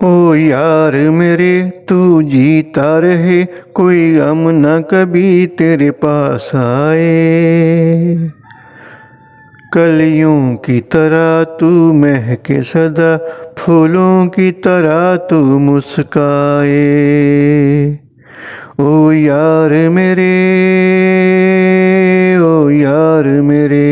ओ यार मेरे तू जीता रहे, कोई गम न कभी तेरे पास आए। कलियों की तरह तू महके सदा, फूलों की तरह तू मुस्काए। ओ यार मेरे, ओ यार मेरे।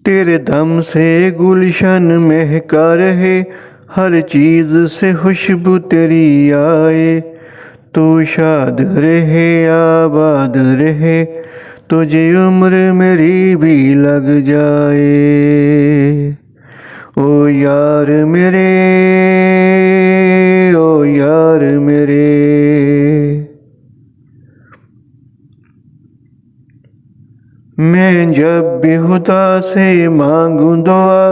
तेरे दम से गुलशन महका रहे, हर चीज से खुशबू तेरी आए। तू शाद रहे आबाद रहे, तुझे उम्र मेरी भी लग जाए। ओ यार मेरे, ओ यार मेरे। मैं जब भी खुदा से मांगूं दुआ,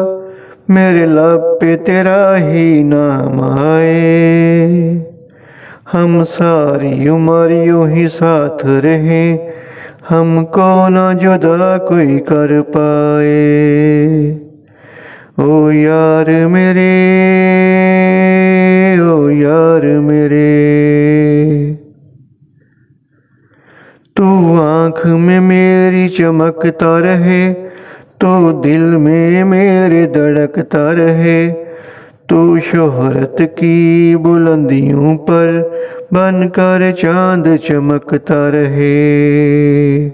मेरे लब पे तेरा ही नाम आए। हम सारी उम्र यूं ही साथ रहे, हमको ना जुदा कोई कर पाए। ओ यार मेरे, ओ यार मेरे। तू आँख में मेरी चमकता रहे, तू दिल में मेरे धड़कता रहे। तू शोहरत की बुलंदियों पर बनकर चांद चमकता रहे।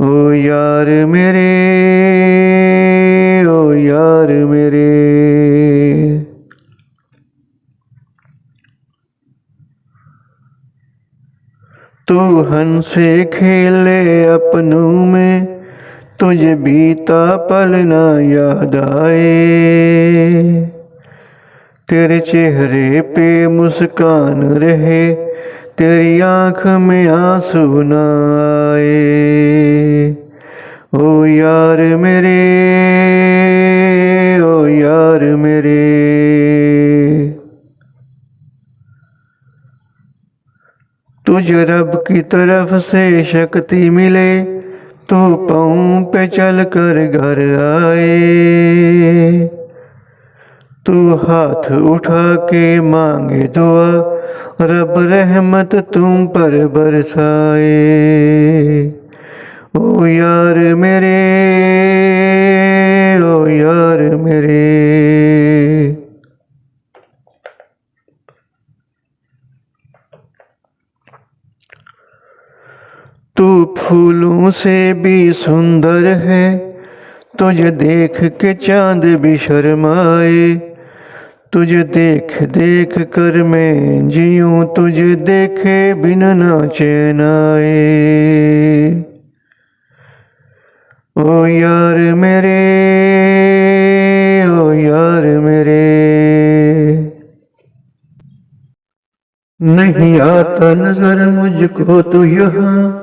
ओ यार मेरे, ओ यार मेरे। तू हंसे खेले अपनों में, तुझे बीता पल ना याद आए। तेरे चेहरे पे मुस्कान रहे, तेरी आँख में आंसू ना आए। ओ यार मेरे, ओ यार मेरे। तुझे रब की तरफ से शक्ति मिले, तू पाँव पे चल कर घर आए। तू हाथ उठा के मांगे दुआ, रब रहमत तुम पर बरसाए। ओ यार मेरे, ओ यार मेरे। तू फूलों से भी सुंदर है, तुझे देख के चांद भी शर्माए। तुझे देख देख कर मैं जीऊं, तुझे देखे बिन ना चैन आए। ओ यार मेरे, ओ यार मेरे। नहीं आता नजर मुझको तू यहाँ,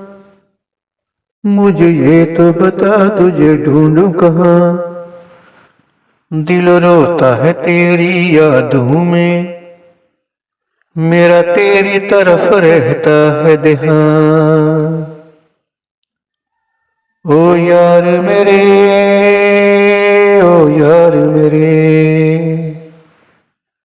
मुझे ये तो बता तुझे ढूंढूं कहाँ। दिल रोता है तेरी यादों में, मेरा तेरी तरफ रहता है ध्यान। ओ यार मेरे, ओ यार मेरे।